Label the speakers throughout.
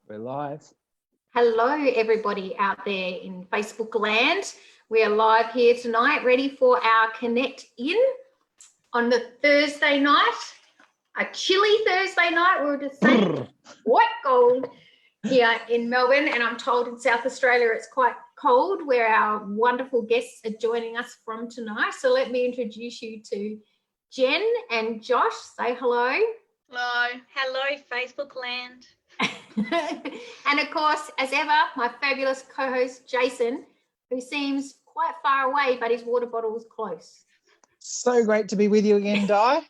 Speaker 1: We're live.
Speaker 2: Hello, everybody out there in Facebook land. We are live here tonight, ready for our Connect In on the Thursday night, a chilly Thursday night. We were just saying quite cold here in Melbourne, and I'm told in South Australia it's quite cold, where our wonderful guests are joining us from tonight. So let me introduce you to Jen and Josh. Say hello.
Speaker 3: Hello. Hello, Facebook land.
Speaker 2: And of course, as ever, my fabulous co-host Jason, who seems quite far away, but his water bottle is close.
Speaker 1: So great to be with you again, Di.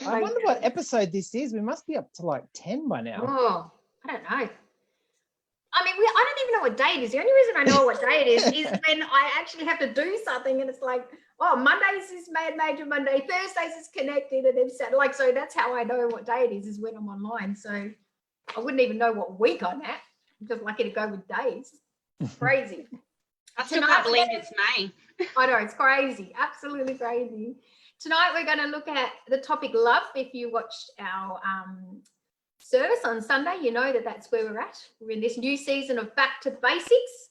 Speaker 1: I wonder what episode this is. We must be up to like 10 by now.
Speaker 2: Oh, I don't know. I mean, I don't even know what day it is. The only reason I know what day it is when I actually have to do something, and it's like, oh, Mondays is Major Monday, Thursdays is Connected, and then Saturday. So that's how I know what day it is when I'm online. So I wouldn't even know what week I'm at. I'm just lucky to go with days. Crazy.
Speaker 3: I still can't believe it's May.
Speaker 2: I know, it's crazy. Absolutely crazy. Tonight we're going to look at the topic love. If you watched our service on Sunday, you know that that's where we're at. We're in this new season of Back to Basics,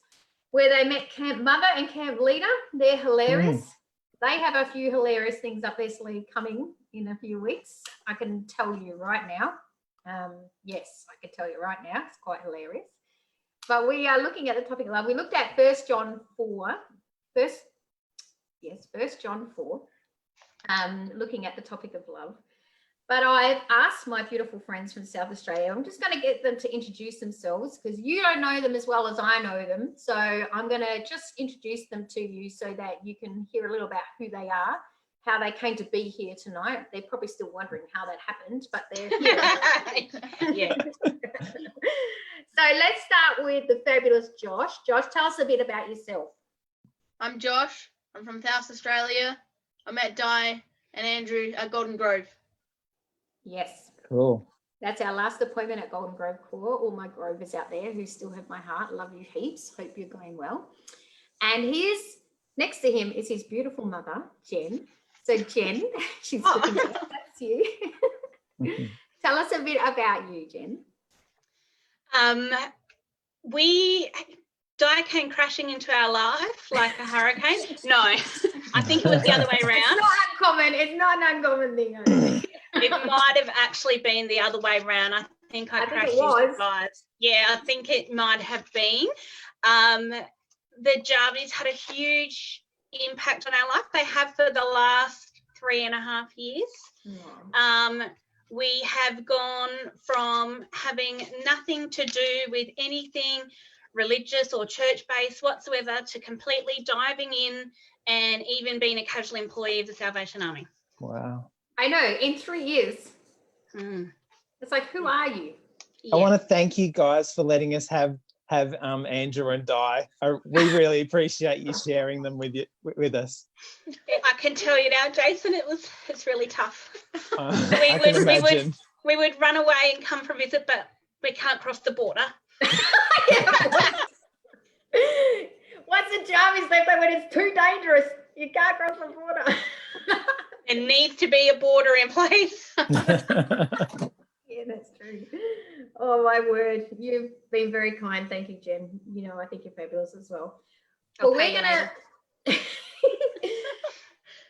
Speaker 2: where they met Camp Mother and Camp Leader. They're hilarious. They have a few hilarious things up their sleeve coming in a few weeks. I can tell you right now. Yes, I can tell you right now, it's quite hilarious. But we are looking at the topic of love. We looked at 1 John 4, looking at the topic of love. But I've asked my beautiful friends from South Australia, I'm just going to get them to introduce themselves, because you don't know them as well as I know them. So I'm going to just introduce them to you so that you can hear a little about who they are, how they came to be here tonight. They're probably still wondering how that happened, but they're here. Yeah. So let's start with the fabulous Josh. Josh, tell us a bit about yourself.
Speaker 3: I'm Josh. I'm from South Australia. I met Di and Andrew at Golden Grove.
Speaker 2: Yes.
Speaker 1: Cool.
Speaker 2: That's our last appointment at Golden Grove Core. All my Grovers out there who still have my heart. Love you heaps. Hope you're going well. And next to him is his beautiful mother, Jen. So Jen, she's looking at us. That's you. Tell us a bit about you, Jen.
Speaker 3: Di came crashing into our life like a hurricane. No, I think it was the other way around.
Speaker 2: It's not uncommon. It's not an uncommon thing.
Speaker 3: It might have actually been the other way around. I think crashed into Di's. Yeah, I think it might have been. The Jarvis had a huge impact on our life. They have for the last 3.5 years. We have gone from having nothing to do with anything religious or church-based whatsoever to completely diving in and even being a casual employee of the Salvation Army.
Speaker 1: Wow.
Speaker 2: I know, in 3 years. It's like, who are you?
Speaker 1: Yeah. I want to thank you guys for letting us have Andrew and Di. We really appreciate you sharing them with us.
Speaker 3: I can tell you now, Jason, it's really tough. We would run away and come for a visit, but we can't cross the border.
Speaker 2: What's the Jarvis they play when it's too dangerous? You can't cross the border.
Speaker 3: There needs to be a border in place.
Speaker 2: Yeah, that's true. Oh, my word. You've been very kind. Thank you, Jen. You know, I think you're fabulous as well. Well, we're going to...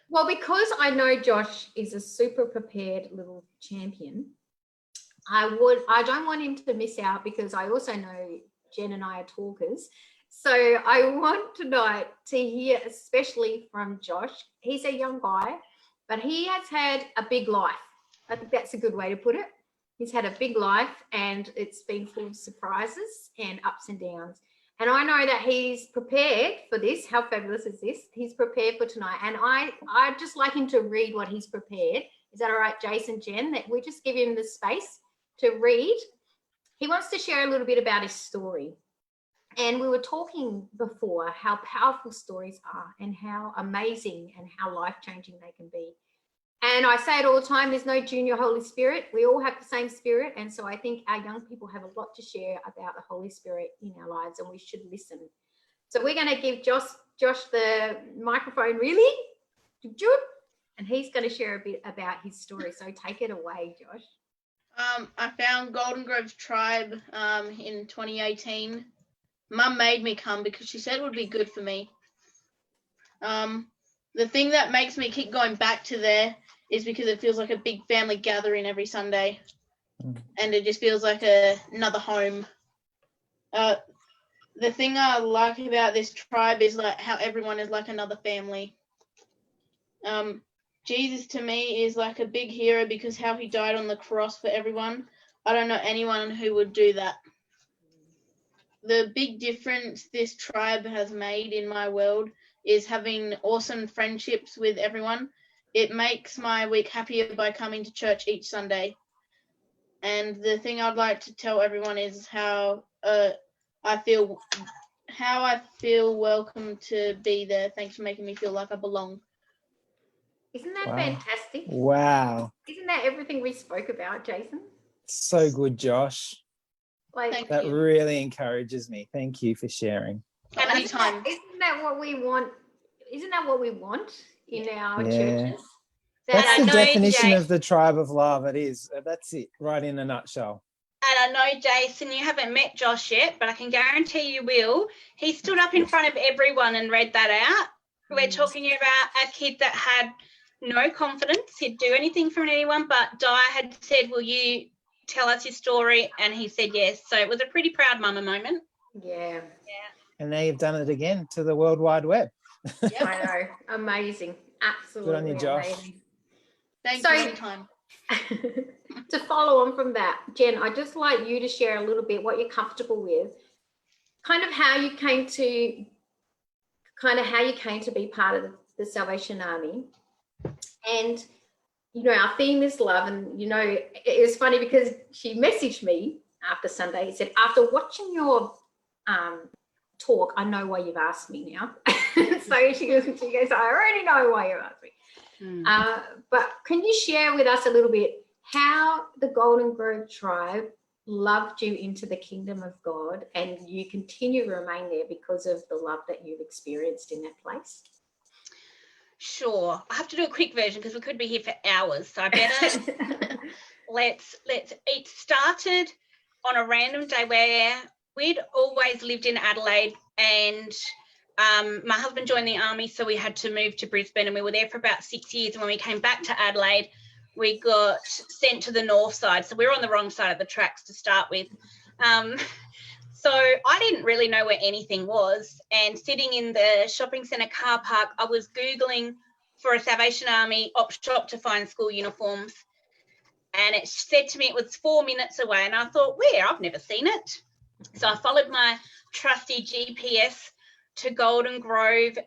Speaker 2: Well, because I know Josh is a super prepared little champion, I don't want him to miss out, because I also know Jen and I are talkers. So I want tonight to hear, especially from Josh. He's a young guy, but he has had a big life. I think that's a good way to put it. He's had a big life, and it's been full of surprises and ups and downs. And I know that he's prepared for this. How fabulous is this? He's prepared for tonight. And I'd just like him to read what he's prepared. Is that all right, Jason, Jen, that we just give him the space to read? He wants to share a little bit about his story. And we were talking before how powerful stories are and how amazing and how life-changing they can be. And I say it all the time, there's no junior Holy Spirit. We all have the same Spirit. And so I think our young people have a lot to share about the Holy Spirit in our lives, and we should listen. So we're going to give Josh the microphone, really, and he's going to share a bit about his story. So take it away, Josh.
Speaker 4: I found Golden Grove's tribe in 2018. Mum made me come because she said it would be good for me. The thing that makes me keep going back to there is because it feels like a big family gathering every Sunday. And it just feels like another home. The thing I like about this tribe is like how everyone is like another family. Jesus to me is like a big hero because how he died on the cross for everyone. I don't know anyone who would do that. The big difference this tribe has made in my world is having awesome friendships with everyone. It makes my week happier by coming to church each Sunday. And the thing I'd like to tell everyone is how I feel welcome to be there. Thanks for making me feel like I belong.
Speaker 2: Isn't that fantastic?
Speaker 1: Wow.
Speaker 2: Isn't that everything we spoke about, Jason?
Speaker 1: So good, Josh.
Speaker 2: Like,
Speaker 1: that really encourages me. Thank you for sharing.
Speaker 4: Anytime.
Speaker 2: Isn't that what we want? Isn't that what we want in our churches?
Speaker 1: That's the definition of the tribe of love. It is. That's it, right in a nutshell.
Speaker 3: And I know, Jason, you haven't met Josh yet, but I can guarantee you will. He stood up in front of everyone and read that out. We're talking about a kid that had no confidence. He'd do anything for anyone, but Di had said, will you tell us your story? And he said yes. So it was a pretty proud mama moment.
Speaker 2: Yeah.
Speaker 1: And now you've done it again to the World Wide Web.
Speaker 2: Yep. I know. Amazing. Absolutely.
Speaker 1: Good on you, Josh.
Speaker 2: Amazing.
Speaker 4: Thanks for your time.
Speaker 2: To follow on from that, Jen, I'd just like you to share a little bit what you're comfortable with, kind of how you came to be part of the Salvation Army. And, you know, our theme is love. And, you know, it was funny because she messaged me after Sunday. He said, after watching your talk, I know why you've asked me now. So she goes, I already know why you asked me. But can you share with us a little bit how the Golden Grove tribe loved you into the kingdom of God and you continue to remain there because of the love that you've experienced in that place?
Speaker 3: Sure. I have to do a quick version because we could be here for hours. So I better it started on a random day where we'd always lived in Adelaide and my husband joined the army, so we had to move to Brisbane and we were there for about 6 years. And when we came back to Adelaide, we got sent to the north side. So we were on the wrong side of the tracks to start with. So I didn't really know where anything was. And sitting in the shopping centre car park, I was Googling for a Salvation Army op shop to find school uniforms. And it said to me it was 4 minutes away. And I thought, where? I've never seen it. So I followed my trusty GPS to Golden Grove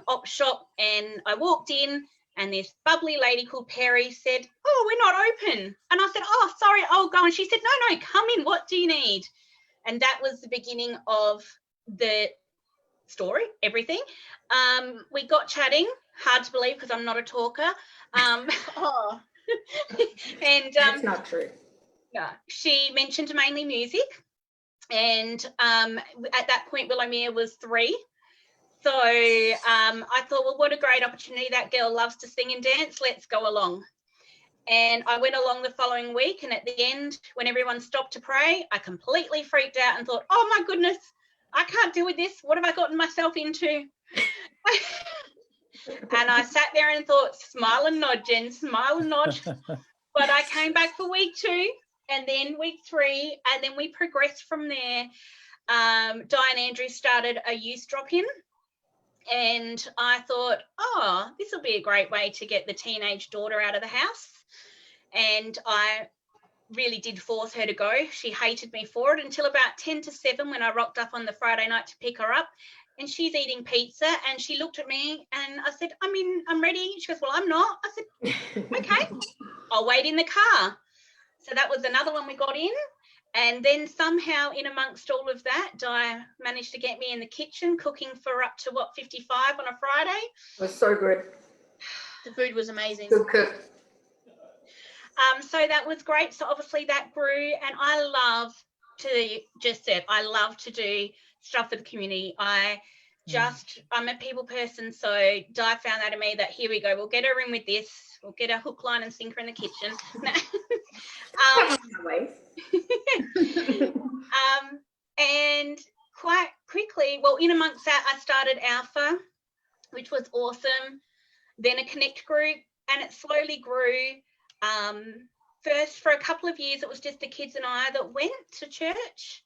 Speaker 3: op shop, and I walked in and this bubbly lady called Perry said, oh, we're not open. And I said, oh, sorry, I'll go. And she said, no, come in. What do you need? And that was the beginning of the story, everything. We got chatting, hard to believe because I'm not a talker. And
Speaker 2: that's not true.
Speaker 3: Yeah, she mentioned mainly music. And at that point, Willowmere was 3. So I thought, well, what a great opportunity. That girl loves to sing and dance. Let's go along. And I went along the following week. And at the end, when everyone stopped to pray, I completely freaked out and thought, oh, my goodness, I can't deal with this. What have I gotten myself into? And I sat there and thought, smile and nod, Jen, smile and nod. But I came back for week 2 and then week 3. And then we progressed from there. Di and Andrew started a youth drop-in. And I thought, oh, this will be a great way to get the teenage daughter out of the house. And I really did force her to go. She hated me for it until about 10 to 7 when I rocked up on the Friday night to pick her up. And she's eating pizza and she looked at me and I said, I'm ready. She goes, well, I'm not. I said, okay, I'll wait in the car. So that was another one we got in. And then somehow in amongst all of that, Di managed to get me in the kitchen cooking for up to, 55 on a Friday.
Speaker 2: It was so good.
Speaker 4: The food was amazing.
Speaker 2: Good cook.
Speaker 3: So that was great. So obviously that grew and I love to do stuff for the community. I'm a people person. So Di found that in me that here we go. We'll get her in with this. We'll get a hook, line and sinker in the kitchen. And quite quickly, well, in amongst that, I started Alpha, which was awesome. Then a Connect group, and it slowly grew. First, for a couple of years, it was just the kids and I that went to church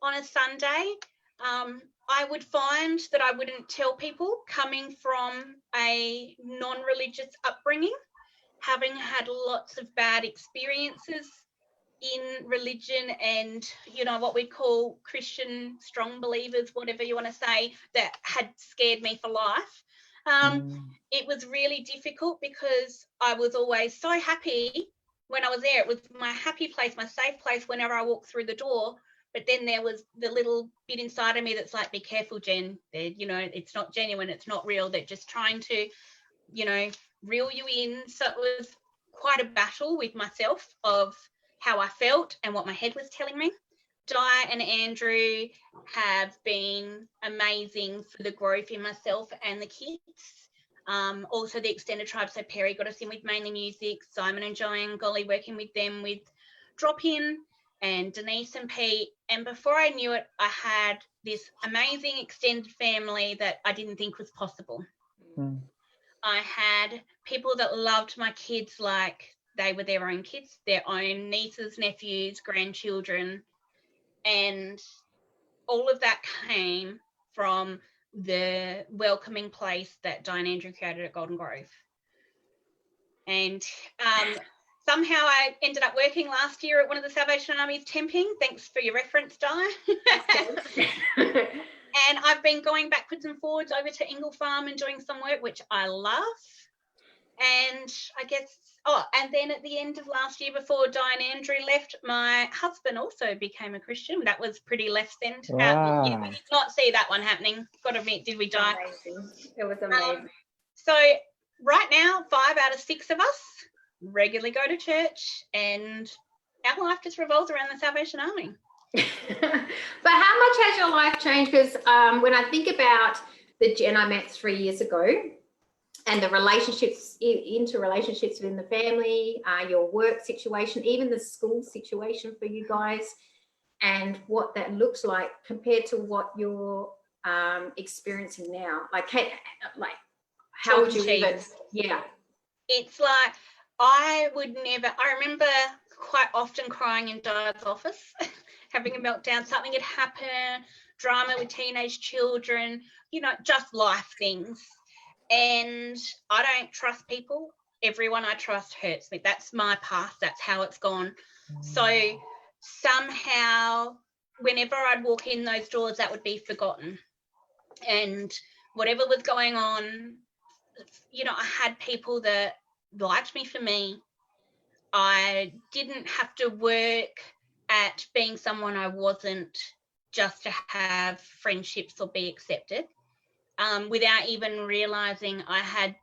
Speaker 3: on a Sunday. I would find that I wouldn't tell people, coming from a non-religious upbringing, having had lots of bad experiences in religion and, you know, what we call Christian strong believers, whatever you want to say, that had scared me for life. It was really difficult because I was always so happy when I was there. It was my happy place, my safe place whenever I walked through the door. But then there was the little bit inside of me that's like, be careful, Jen. You know, it's not genuine. It's not real. They're just trying to, you know, reel you in. So it was quite a battle with myself of how I felt and what my head was telling me. Di and Andrew have been amazing for the growth in myself and the kids. Also the extended tribe. So Perry got us in with mainly music, Simon and Joanne, Golly, working with them with drop-in, and Denise and Pete. And before I knew it, I had this amazing extended family that I didn't think was possible. I had people that loved my kids like they were their own kids, their own nieces, nephews, grandchildren. And all of that came from the welcoming place that Di and Andrew created at Golden Grove. And somehow I ended up working last year at one of the Salvation Army's temping. Thanks for your reference, Di. And I've been going backwards and forwards over to Ingle Farm and doing some work, which I love. And I guess, and then at the end of last year, before Di and Andrew left, my husband also became a Christian. That was pretty left-centered.
Speaker 1: Wow.
Speaker 3: Yeah, we did not see that one happening. Got to admit, did we, Di?
Speaker 2: Amazing. It was amazing.
Speaker 3: So right now, 5 out of 6 of us regularly go to church, and our life just revolves around the Salvation Army.
Speaker 2: But how much has your life changed? Because when I think about the Jen I met 3 years ago, and the relationships, interrelationships within the family, your work situation, even the school situation for you guys, and what that looks like compared to what you're experiencing now. Like how would you even? Yeah.
Speaker 3: It's like I remember quite often crying in Di's office, having a meltdown. Something had happened, drama with teenage children, you know, just life things. And I don't trust people. Everyone I trust hurts me. That's my past. That's how it's gone. So somehow, whenever I'd walk in those doors, that would be forgotten. And whatever was going on, you know, I had people that liked me for me. I didn't have to work at being someone I wasn't just to have friendships or be accepted. Without even realising I had,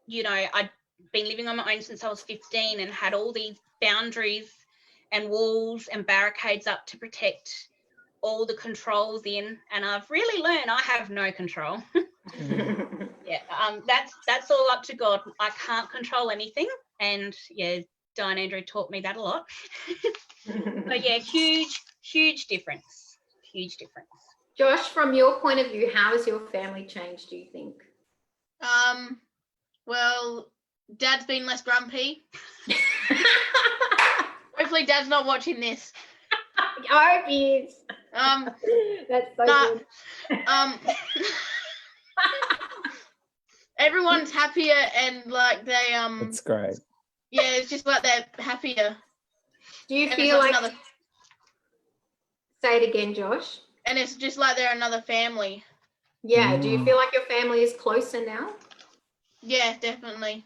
Speaker 3: you know, I'd been living on my own since I was 15 and had all these boundaries and walls and barricades up to protect all the controls in. And I've really learned I have no control. Yeah, that's all up to God. I can't control anything. And, yeah, Di and Andrew taught me that a lot. But, yeah, huge difference. Huge difference.
Speaker 2: Josh, from your point of view, how has your family changed, do you think?
Speaker 4: Well, Dad's been less grumpy. Hopefully Dad's not watching this.
Speaker 2: I hope he is. That's so good.
Speaker 4: Everyone's happier and like they
Speaker 1: That's great.
Speaker 4: Yeah, it's just like they're happier.
Speaker 2: Do you feel like say it again, Josh?
Speaker 4: And it's just like they're another family.
Speaker 2: Yeah. Do you feel like your family is closer now?
Speaker 4: Yeah, definitely.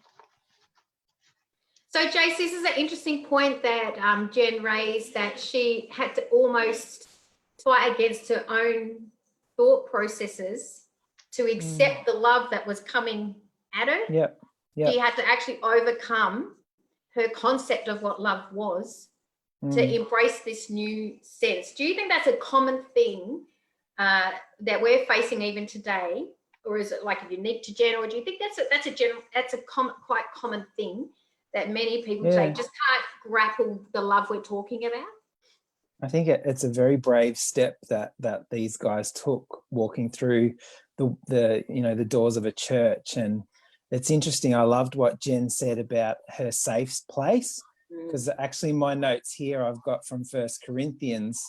Speaker 2: So, Jace, this is an interesting point that Jen raised, that she had to almost fight against her own thought processes to accept the love that was coming at her.
Speaker 1: Yep.
Speaker 2: She had to actually overcome her concept of what love was to embrace this new sense. Do you think that's a common thing that we're facing even today, or is it like unique to Jen, or do you think that's a quite common thing that many people take, just can't grapple the love we're talking about.
Speaker 1: I think it's a very brave step that these guys took, walking through the doors of a church. And it's interesting. I loved what Jen said about her safe place, because actually my notes here I've got from 1 Corinthians.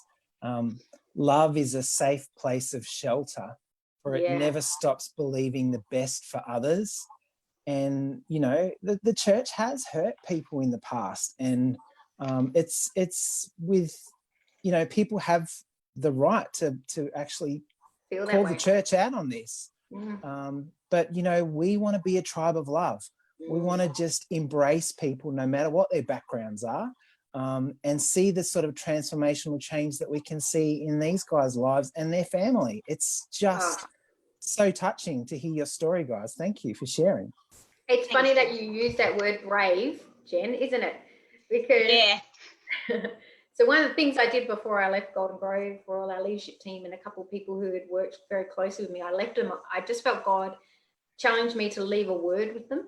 Speaker 1: Love is a safe place of shelter, for it never stops believing the best for others. And the church has hurt people in the past, and it's with people have the right to actually call the church out on this. But we want to be a tribe of love. We want to just embrace people no matter what their backgrounds are, and see the sort of transformational change that we can see in these guys' lives and their family. It's just so touching to hear your story, guys. Thank you for sharing.
Speaker 2: It's funny that you use that word brave, Jen, isn't it? Because so one of the things I did before I left Golden Grove for all our leadership team and a couple of people who had worked very closely with me, I left them. I just felt God challenged me to leave a word with them.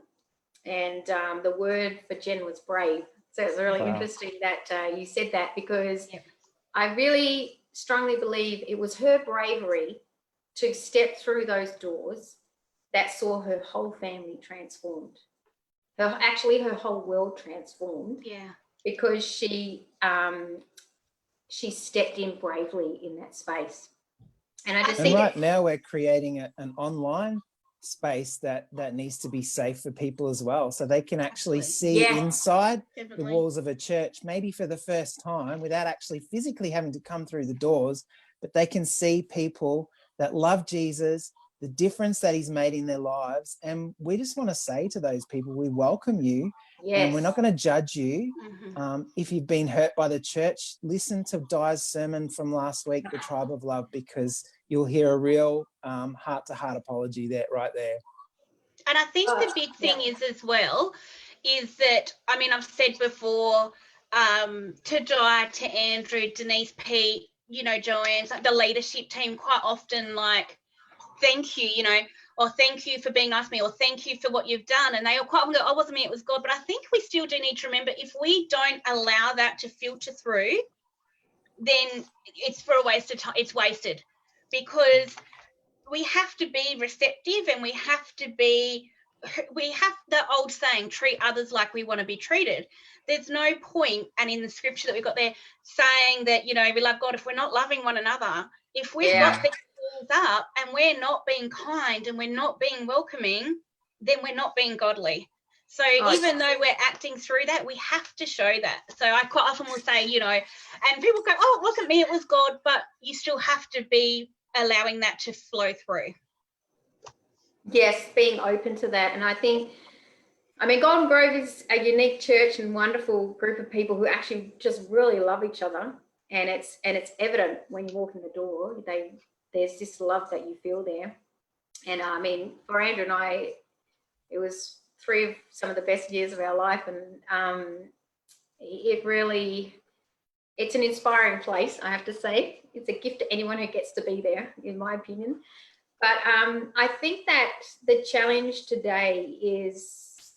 Speaker 2: And the word for Jen was brave. So it's really interesting that you said that, because I really strongly believe it was her bravery to step through those doors that saw her whole family transformed. Her whole world transformed. Yeah. Because she stepped in bravely in that space. And I just think
Speaker 1: right now we're creating an online space that needs to be safe for people as well, so they can actually see inside the walls of a church, maybe for the first time, without actually physically having to come through the doors, but they can see people that love Jesus, the difference that he's made in their lives. And we just want to say to those people, we welcome you. And we're not going to judge you. If you've been hurt by the church, listen to Di's sermon from last week, The Tribe of Love, because you'll hear a real heart-to-heart apology right there.
Speaker 3: And I think the big thing is as well, is that, I mean, I've said before to Di, to Andrew, Denise, Pete, Joanne, the leadership team, quite often like, thank you, or thank you for being nice to me, or thank you for what you've done. And they all quite often go, oh, it wasn't me, it was God. But I think we still do need to remember, if we don't allow that to filter through, then it's for a waste of time. It's wasted, because we have to be receptive, and we have the old saying, treat others like we want to be treated. There's no point, and in the scripture that we've got there, saying that, we love God if we're not loving one another. If we've got these walls up and we're not being kind and we're not being welcoming, then we're not being godly. So even though we're acting through that, we have to show that. So I quite often will say, and people go, oh, it wasn't me, it was God, but you still have to be allowing that to flow through.
Speaker 2: Yes, being open to that. And I think, Golden Grove is a unique church and wonderful group of people who actually just really love each other. And it's evident when you walk in the door. There's this love that you feel there. And for Andrew and I, it was 3 of some of the best years of our life. And it's an inspiring place, I have to say. It's a gift to anyone who gets to be there, in my opinion. But I think that the challenge today is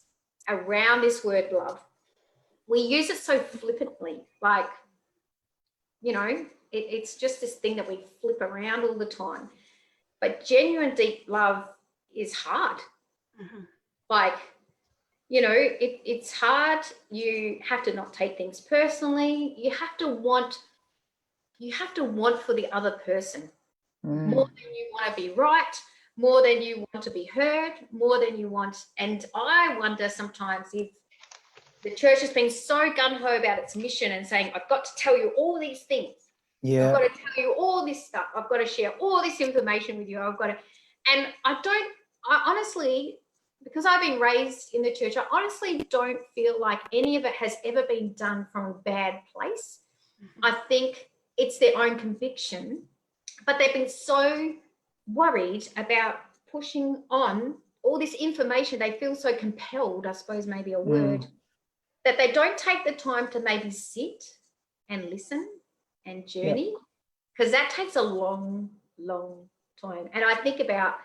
Speaker 2: around this word love. We use it so flippantly, like, it's just this thing that we flip around all the time. But genuine, deep love is hard. Like, it's hard. You have to not take things personally. You have to want for the other person more than you want to be right, more than you want to be heard, more than you want. And I wonder sometimes if the church has been so gung-ho about its mission and saying, I've got to tell you all these things. I've got to tell you all this stuff. I've got to share all this information with you. And I honestly, because I've been raised in the church, I honestly don't feel like any of it has ever been done from a bad place. I think it's their own conviction, but they've been so worried about pushing on all this information. They feel so compelled, I suppose, maybe a word, that they don't take the time to maybe sit and listen and journey, because that takes a long, long time. And I think about,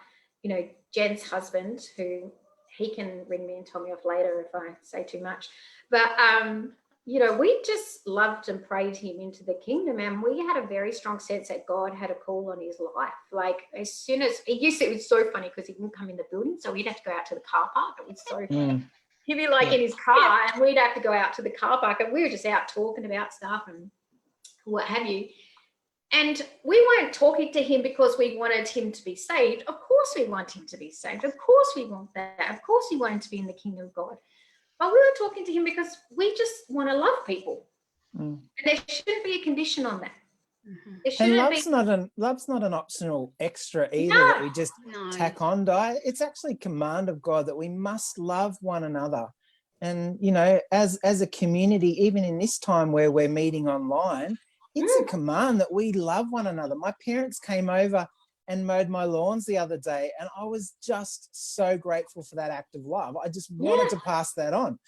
Speaker 2: Jen's husband, who he can ring me and tell me off later if I say too much. But, we just loved and prayed him into the kingdom, and we had a very strong sense that God had a call on his life. Like, as soon as it was so funny because he wouldn't come in the building, so we'd have to go out to the car park. It was so funny. He'd be like in his car, and we'd have to go out to the car park, and we were just out talking about stuff and what have you. And we weren't talking to him because we wanted him to be saved. Of course we want him to be saved. Of course we want that. Of course we want him to be in the kingdom of God. But we were talking to him because we just want to love people. And there shouldn't be a condition on that.
Speaker 1: And love's not an optional extra either that we just tack on, Di. It's actually command of God that we must love one another. And, as a community, even in this time where we're meeting online, it's a command that we love one another. My parents came over and mowed my lawns the other day, and I was just so grateful for that act of love. I just wanted to pass that on,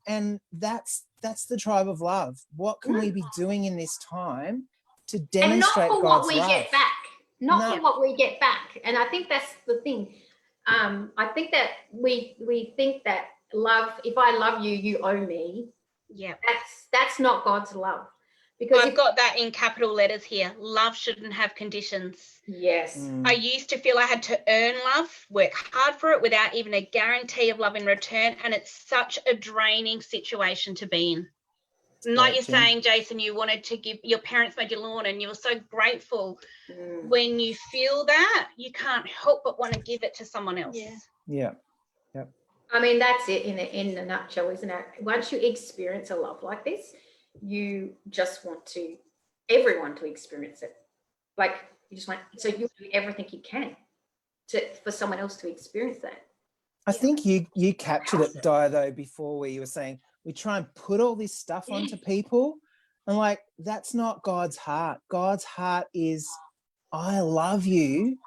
Speaker 1: and that's the tribe of love. What can we be doing in this time to demonstrate God's love?
Speaker 2: Not for what we get back. Not for what we get back. And I think that's the thing. I think that we think that love, if I love you, you owe me.
Speaker 3: Yeah.
Speaker 2: That's not God's love. Because
Speaker 3: I've got that in capital letters here. Love shouldn't have conditions.
Speaker 2: Yes.
Speaker 3: I used to feel I had to earn love, work hard for it without even a guarantee of love in return. And it's such a draining situation to be in. And like you're saying, Jason, you wanted to give, your parents made your lawn and you were so grateful. When you feel that, you can't help but want to give it to someone else.
Speaker 1: Yeah.
Speaker 2: I mean, that's it in a nutshell, isn't it? Once you experience a love like this, you just want everyone to experience it. Like, you just want, so you do everything you can for someone else to experience that.
Speaker 1: I think you captured it, Di, though, before, where you were saying we try and put all this stuff onto people, and like, that's not God's heart. God's heart is, I love you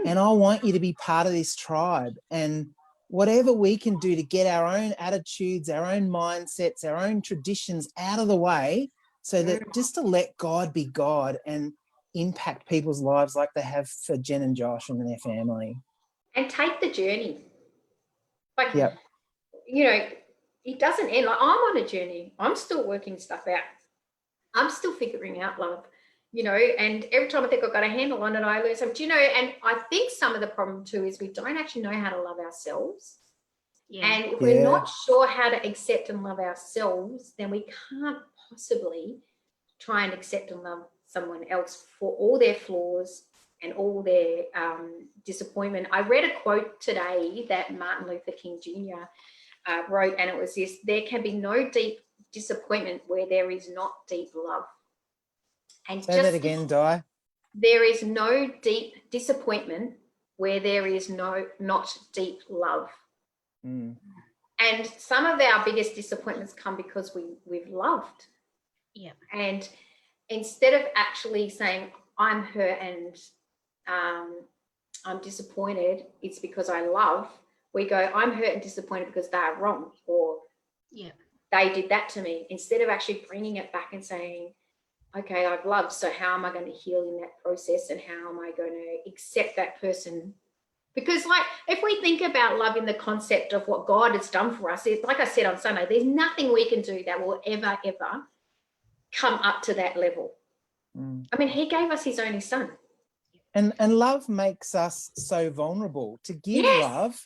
Speaker 1: and I want you to be part of this tribe, and whatever we can do to get our own attitudes, our own mindsets, our own traditions out of the way, so that just to let God be God and impact people's lives like they have for Jen and Josh and their family.
Speaker 2: And take the journey. Like, it doesn't end. Like, I'm on a journey. I'm still working stuff out. I'm still figuring out love, and every time I think I've got a handle on it, I learn something, and I think some of the problem too is we don't actually know how to love ourselves. And if we're not sure how to accept and love ourselves, then we can't possibly try and accept and love someone else for all their flaws and all their disappointment. I read a quote today that Martin Luther King Jr. Wrote, and it was this: there can be no deep disappointment where there is not deep love. And
Speaker 1: say that again, Di.
Speaker 2: There is no deep disappointment where there is not deep love. And some of our biggest disappointments come because we've loved. And instead of actually saying, I'm hurt and I'm disappointed, it's because I love, we go, I'm hurt and disappointed because they're wrong, or they did that to me, instead of actually bringing it back and saying, okay, I've loved, so how am I going to heal in that process, and how am I going to accept that person? Because, like, if we think about love in the concept of what God has done for us, like I said on Sunday, there's nothing we can do that will ever come up to that level. I mean, he gave us his only son.
Speaker 1: And love makes us so vulnerable. To give love,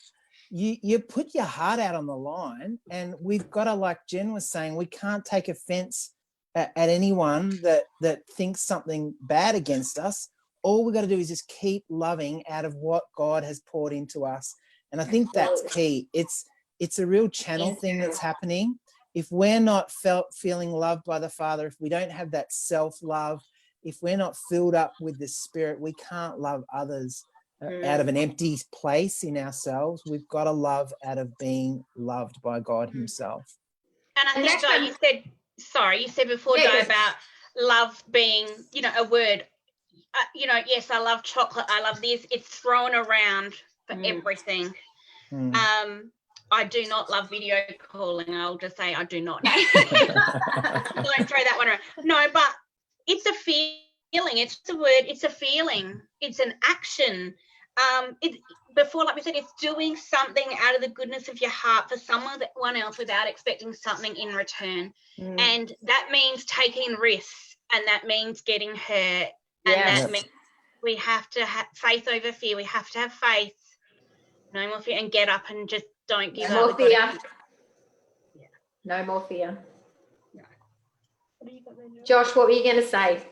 Speaker 1: you put your heart out on the line, and we've got to, like Jen was saying, we can't take offense at anyone that thinks something bad against us. All we've got to do is just keep loving out of what God has poured into us. And I think that's key. It's a real channel thing that's happening. If we're not feeling loved by the Father, if we don't have that self-love, if we're not filled up with the Spirit, we can't love others out of an empty place in ourselves. We've got to love out of being loved by God himself.
Speaker 3: And I think, Di, you said before, Di, about love being, a word. Yes, I love chocolate, I love this. It's thrown around for everything. I do not love video calling. I'll just say I do not. Don't throw that one around. No, but it's a feeling. It's a word. It's a feeling. It's an action. before, like we said, it's doing something out of the goodness of your heart for someone else without expecting something in return. And that means taking risks, and that means getting hurt, and that means we have to have faith over fear. We have to have faith, no more fear, and get up and just don't give up.
Speaker 2: No more fear. No more fear.
Speaker 3: No. What have you got there,
Speaker 2: Josh, what were you going to say?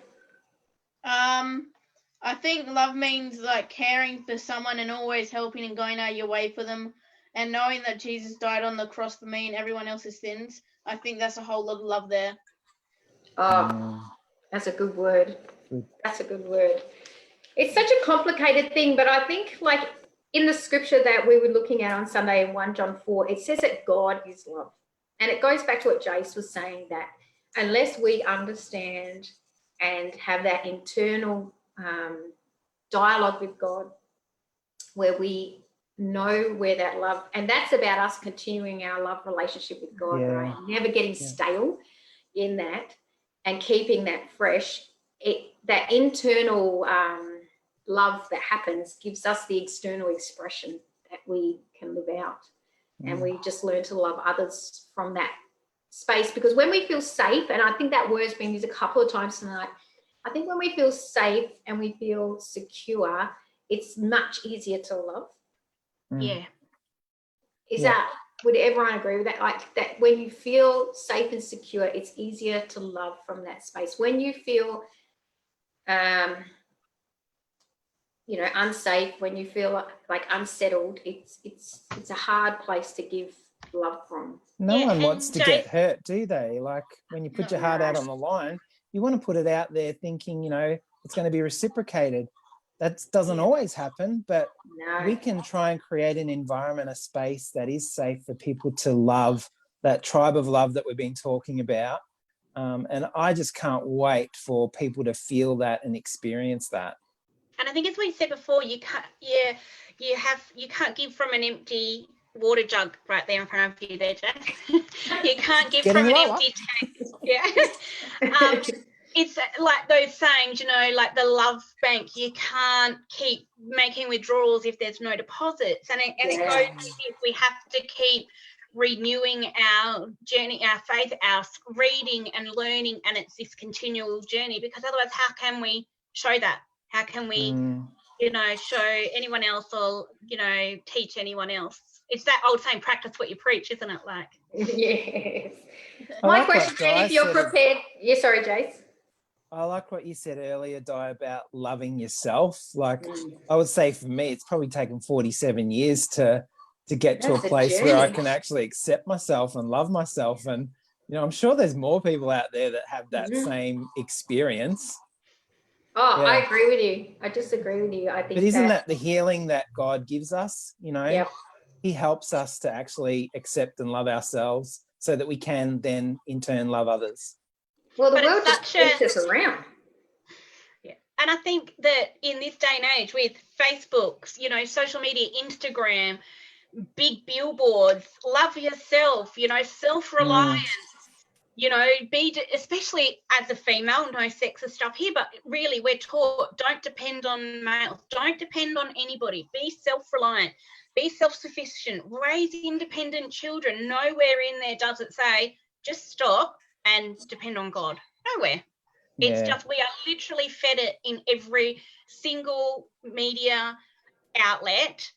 Speaker 4: I think love means like caring for someone and always helping and going out of your way for them, and knowing that Jesus died on the cross for me and everyone else's sins. I think that's a whole lot of love there.
Speaker 2: Oh, that's a good word. That's a good word. It's such a complicated thing, but I think like in the scripture that we were looking at on Sunday in 1 John 4, it says that God is love. And it goes back to what Jace was saying, that unless we understand and have that internal dialogue with God, where we know where that love, and that's about us continuing our love relationship with God, right? Never getting stale in that and keeping that fresh. That internal love that happens gives us the external expression that we can live out. And we just learn to love others from that space, because when we feel safe, and I think that word's been used a couple of times tonight, I think when we feel safe and we feel secure, it's much easier to love.
Speaker 3: Yeah.
Speaker 2: Would everyone agree with that? Like that when you feel safe and secure, it's easier to love from that space. When you feel unsafe, when you feel like unsettled, it's a hard place to give love from.
Speaker 1: No one wants to get hurt, do they? Like when you put your heart out on the line, you want to put it out there thinking, it's going to be reciprocated. That doesn't always happen, but we can try and create an environment, a space that is safe for people to love, that tribe of love that we've been talking about. And I just can't wait for people to feel that and experience that.
Speaker 3: And I think as we said before, you can't give from an empty water jug right there in front of you there, Jack. You can't give from an empty tank. Yeah. It's like those sayings, like the love bank, you can't keep making withdrawals if there's no deposits. And it goes, we have to keep renewing our journey, our faith, our reading and learning, and it's this continual journey, because otherwise how can we show that? How can we, show anyone else or, teach anyone else? It's that old saying, practice what you preach, isn't it? Like,
Speaker 2: yes. My question, if you're prepared. Yeah, sorry, Jace.
Speaker 1: I like what you said earlier, Di, about loving yourself. Like I would say for me, it's probably taken 47 years to get to a place where I can actually accept myself and love myself. And, I'm sure there's more people out there that have that same experience.
Speaker 2: Oh, I agree with you. I just agree with you. I think. But
Speaker 1: isn't that the healing that God gives us? He helps us to actually accept and love ourselves so that we can then in turn love others.
Speaker 2: Well, the world just keeps us around.
Speaker 3: Yeah. And I think that in this day and age with Facebook, social media, Instagram, big billboards, love yourself, self-reliance, especially as a female, no sexist stuff here, but really we're taught don't depend on males, don't depend on anybody, be self-reliant, be self-sufficient, raise independent children. Nowhere in there does it say just stop and depend on God. Nowhere. It's just we are literally fed it in every single media outlet.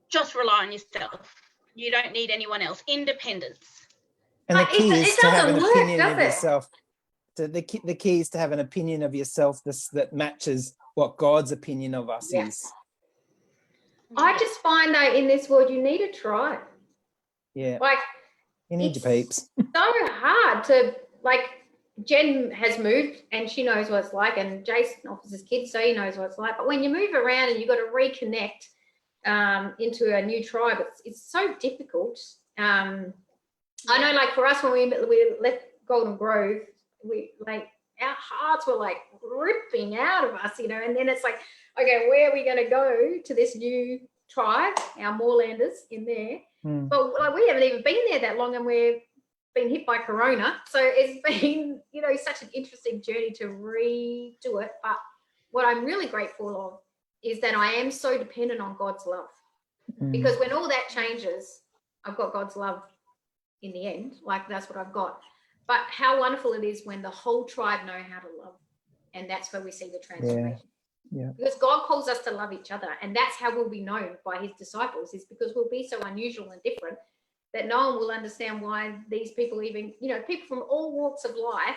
Speaker 3: Just rely on yourself. You don't need anyone else. Independence.
Speaker 1: And the key is to have an opinion of yourself. The key is to have an opinion of yourself that matches what God's opinion of us is.
Speaker 2: I just find that in this world you need a tribe.
Speaker 1: Yeah.
Speaker 2: Like
Speaker 1: you need your peeps.
Speaker 2: So hard to Jen has moved and she knows what it's like, and Jason offers his kids, so he knows what it's like. But when you move around and you've got to reconnect into a new tribe, it's so difficult. I know, like for us, when we left Golden Grove, our hearts were like ripping out of us, and then it's like, okay, where are we going to go to this new tribe, our Moorlanders in there? But we haven't even been there that long, and we've been hit by Corona. So it's been, such an interesting journey to redo it. But what I'm really grateful of is that I am so dependent on God's love. Because when all that changes, I've got God's love in the end. Like, that's what I've got. But how wonderful it is when the whole tribe know how to love. And that's where we see the transformation.
Speaker 1: Yeah.
Speaker 2: Because God calls us to love each other. And that's how we'll be known by his disciples, is because we'll be so unusual and different that no one will understand why these people even, you know, people from all walks of life.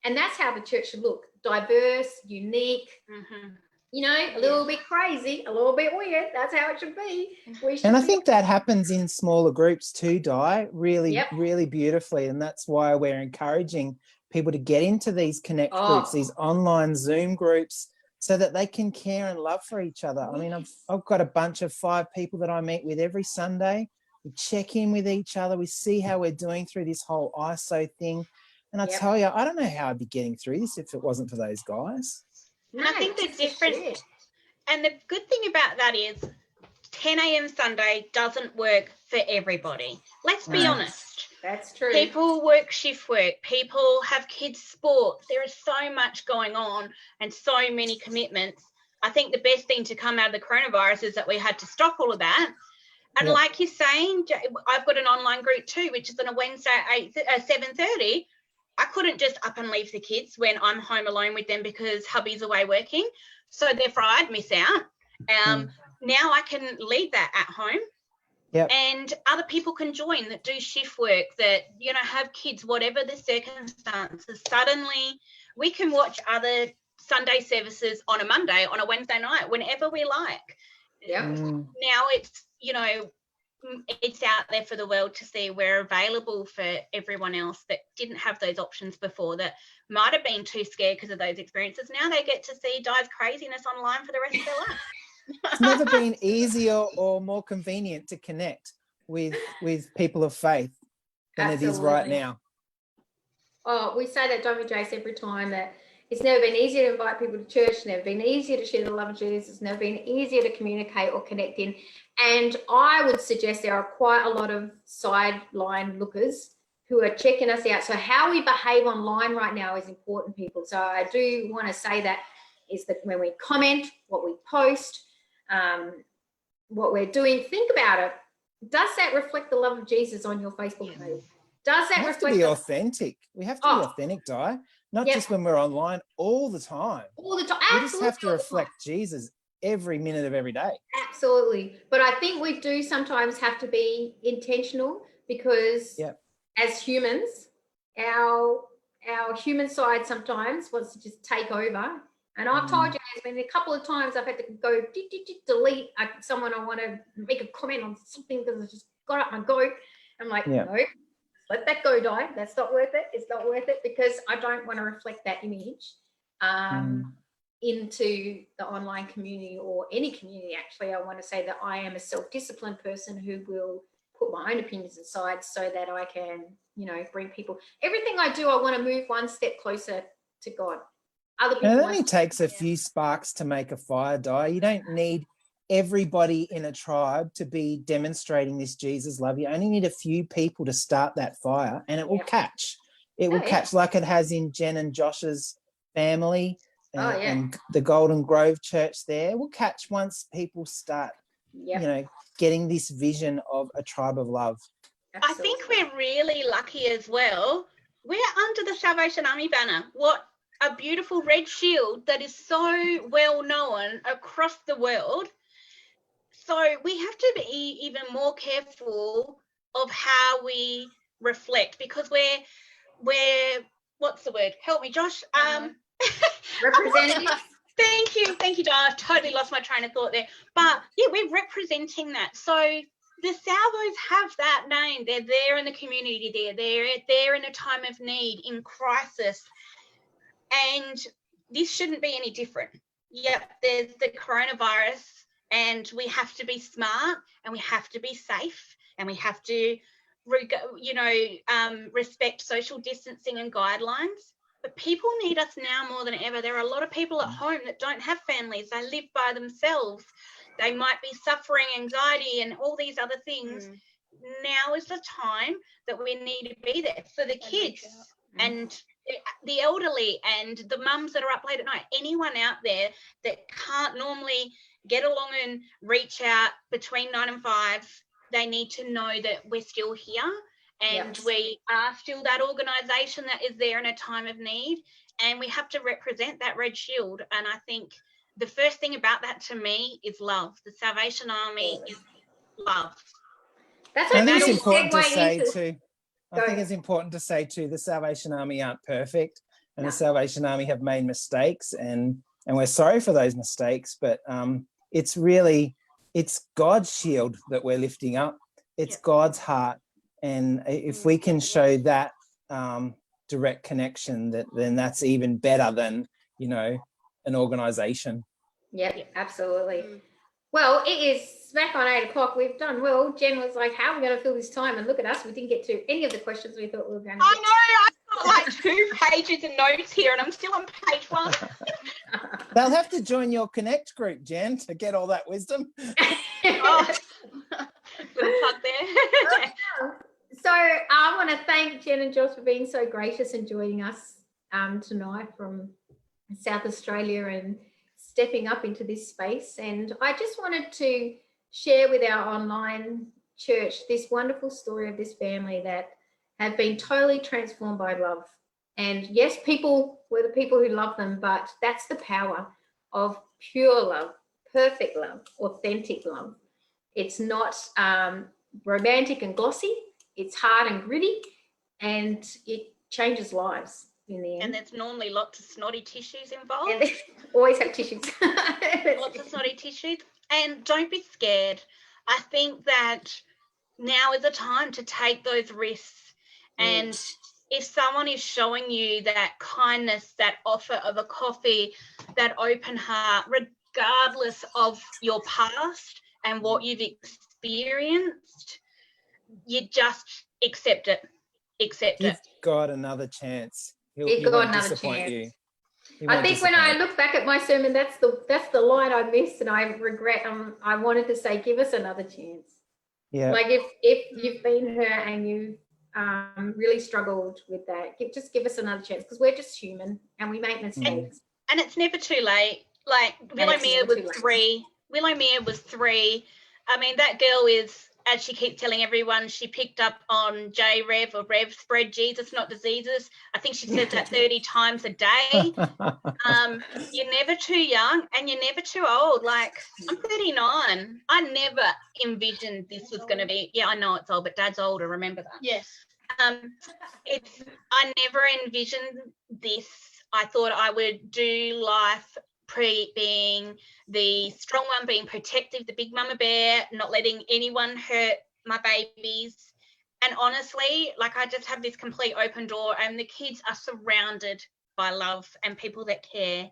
Speaker 2: And that's how the church should look. Diverse, unique, you know, a little bit crazy, a little bit weird. That's how it should be.
Speaker 1: And I think that happens in smaller groups too, Di, really, really beautifully. And that's why we're encouraging people to get into these Connect groups, these online Zoom groups, so that they can care and love for each other. I mean, I've got a bunch of 5 people that I meet with every Sunday. We check in with each other. We see how we're doing through this whole ISO thing. And I tell you, I don't know how I'd be getting through this if it wasn't for those guys.
Speaker 3: And I think the difference, and the good thing about that is 10 a.m. Sunday doesn't work for everybody. Let's be honest.
Speaker 2: That's true.
Speaker 3: People work shift work. People have kids' sports. There is so much going on and so many commitments. I think the best thing to come out of the coronavirus is that we had to stop all of that. And like you're saying, I've got an online group too, which is on a Wednesday at 7:30. I couldn't just up and leave the kids when I'm home alone with them because hubby's away working. So therefore I'd miss out. Now I can leave that at home. And other people can join that do shift work, that, you know, have kids, whatever the circumstances. Suddenly we can watch other Sunday services on a Monday, on a Wednesday night, whenever we like. Now it's, you know, it's out there for the world to see. We're available for everyone else that didn't have those options before, that might have been too scared because of those experiences. Now they get to see Di's craziness online for the rest of their life.
Speaker 1: It's never been easier or more convenient to connect with people of faith than it is right now.
Speaker 2: Oh, we say that, don't we, Jace, every time, that it's never been easier to invite people to church. It's never been easier to share the love of Jesus. It's never been easier to communicate or connect in. And I would suggest there are quite a lot of sideline lookers who are checking us out. So how we behave online right now is important, people. So I do want to say that is that when we comment, what we post, what we're doing, think about it. Does that reflect the love of Jesus on your Facebook page? Does that reflect? We have to be
Speaker 1: authentic. We have to be authentic, Di. Not just when we're online, all the time.
Speaker 2: All the time.
Speaker 1: We just have to reflect Jesus every minute of every day.
Speaker 2: Absolutely. But I think we do sometimes have to be intentional, because as humans, our human side sometimes wants to just take over. And I've told you, there's been a couple of times I've had to go delete someone I want to make a comment on something because I just got up my goat. I'm like, no, let that go, Di. That's not worth it. It's not worth it, because I don't want to reflect that image into the online community or any community. Actually, I want to say that I am a self-disciplined person who will put my own opinions aside so that I can, you know, bring people. Everything I do, I want to move one step closer to God. Other people.
Speaker 1: And it only takes a few sparks to make a fire, Di. You don't need everybody in a tribe to be demonstrating this Jesus love. You only need a few people to start that fire, and it will catch. It will catch, like it has in Jen and Josh's family and the Golden Grove Church there. It will catch once people start, you know, getting this vision of a tribe of love.
Speaker 3: Absolutely. I think we're really lucky as well. We're under the Salvation Army banner. What a beautiful red shield that is so well known across the world. So we have to be even more careful of how we reflect, because we're what's the word? Help me, Josh.
Speaker 2: Representatives.
Speaker 3: Thank you, Di. I totally lost my train of thought there. But yeah, we're representing that. So the Salvos have that name. They're there in the community. They're there in a time of need, in crisis. And this shouldn't be any different. Yep, there's the coronavirus, and we have to be smart, and we have to be safe, and we have to, respect social distancing and guidelines. But people need us now more than ever. There are a lot of people at home that don't have families. They live by themselves. They might be suffering anxiety and all these other things. Now is the time that we need to be there for the kids. And the elderly and the mums that are up late at night, anyone out there that can't normally get along and reach out between 9 and 5, they need to know that we're still here and we are still that organisation that is there in a time of need, and we have to represent that red shield. And I think the first thing about that to me is love. The Salvation Army is love.
Speaker 2: That's
Speaker 1: I
Speaker 2: a
Speaker 1: think it's
Speaker 2: good
Speaker 1: important to
Speaker 2: segue
Speaker 1: say
Speaker 2: into.
Speaker 1: too. I think it's important to say too, the Salvation Army aren't perfect, and the Salvation Army have made mistakes, and we're sorry for those mistakes. But it's God's shield that we're lifting up. It's God's heart, and if we can show that direct connection, then that's even better than an organisation.
Speaker 2: Yep, absolutely. Well, it is smack on 8 o'clock. We've done well. Jen was like, how are we going to fill this time? And look at us. We didn't get to any of the questions we thought we were going to get.
Speaker 3: I know. I've got like 2 pages of notes here and I'm still on page 1.
Speaker 1: They'll have to join your Connect group, Jen, to get all that wisdom.
Speaker 3: Oh, little plug there.
Speaker 2: So I want to thank Jen and Josh for being so gracious and joining us tonight from South Australia and stepping up into this space. And I just wanted to share with our online church this wonderful story of this family that have been totally transformed by love. And yes, people were the people who love them, but that's the power of pure love, perfect love, authentic love. It's not romantic and glossy. It's hard and gritty, and it changes lives in the end.
Speaker 3: And there's normally lots of snotty tissues involved.
Speaker 2: And always have tissues.
Speaker 3: Lots of snotty tissues. And don't be scared. I think that now is the time to take those risks. And if someone is showing you that kindness, that offer of a coffee, that open heart, regardless of your past and what you've experienced, you just accept it.
Speaker 1: Give God another chance.
Speaker 2: Give God another chance. I think when I look back at my sermon, that's the line I missed, and I regret. I wanted to say, give us another chance.
Speaker 1: Yeah.
Speaker 2: Like if you've been hurt and you've really struggled with that, just give us another chance, because we're just human and we make mistakes.
Speaker 3: And it's never too late. Like Willowmere was 3. Willowmere was 3. I mean, that girl is, as she keeps telling everyone, she picked up on J-Rev or Rev, spread Jesus, not diseases. I think she says that 30 times a day. You're never too young and you're never too old. Like, I'm 39. I never envisioned this was going to be, I know it's old, but Dad's older, remember that?
Speaker 4: Yes.
Speaker 3: I never envisioned this. I thought I would do life being the strong one, being protective, the big mama bear, not letting anyone hurt my babies. And honestly, like, I just have this complete open door, and the kids are surrounded by love and people that care,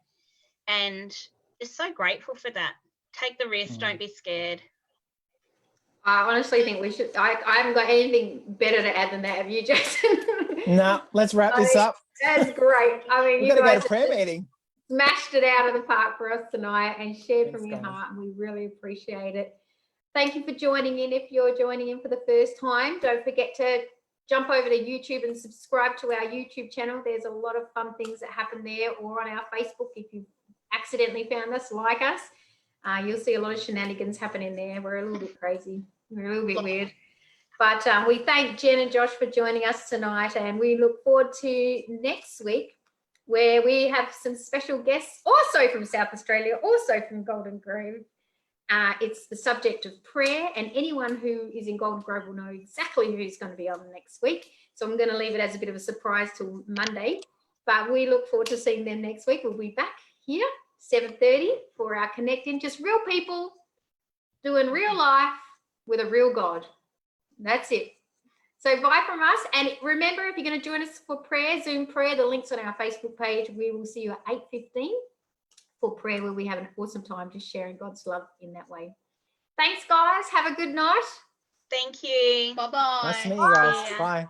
Speaker 3: and just so grateful for that. Take the risk. Don't be scared.
Speaker 2: I honestly think we should. I haven't got anything better to add than that. Have you, Jason?
Speaker 1: No, let's wrap this up.
Speaker 2: That's great. I mean,
Speaker 1: we've
Speaker 2: you
Speaker 1: got to
Speaker 2: guys
Speaker 1: go to prayer meeting.
Speaker 2: Smashed it out of the park for us tonight and shared from your
Speaker 1: guys.
Speaker 2: heart, and we really appreciate it. Thank you for joining in. If you're joining in for the first time, don't forget to jump over to YouTube and subscribe to our YouTube channel. There's a lot of fun things that happen there, or on our Facebook. If you accidentally found us, like us, you'll see a lot of shenanigans happening there. We're a little bit crazy. We're a little bit weird. But we thank Jen and Josh for joining us tonight, and we look forward to next week, where we have some special guests, also from South Australia, also from Golden Grove. It's the subject of prayer, and anyone who is in Golden Grove will know exactly who's going to be on next week. So I'm going to leave it as a bit of a surprise till Monday, but we look forward to seeing them next week. We'll be back here 7:30 for our Connecting, just real people doing real life with a real God. That's it. So bye from us. And remember, if you're going to join us for prayer, Zoom prayer, the link's on our Facebook page. We will see you at 8:15 for prayer, where we have an awesome time just sharing God's love in that way. Thanks, guys. Have a good night.
Speaker 3: Thank you.
Speaker 4: Bye-bye.
Speaker 1: Nice to meet you guys. Bye.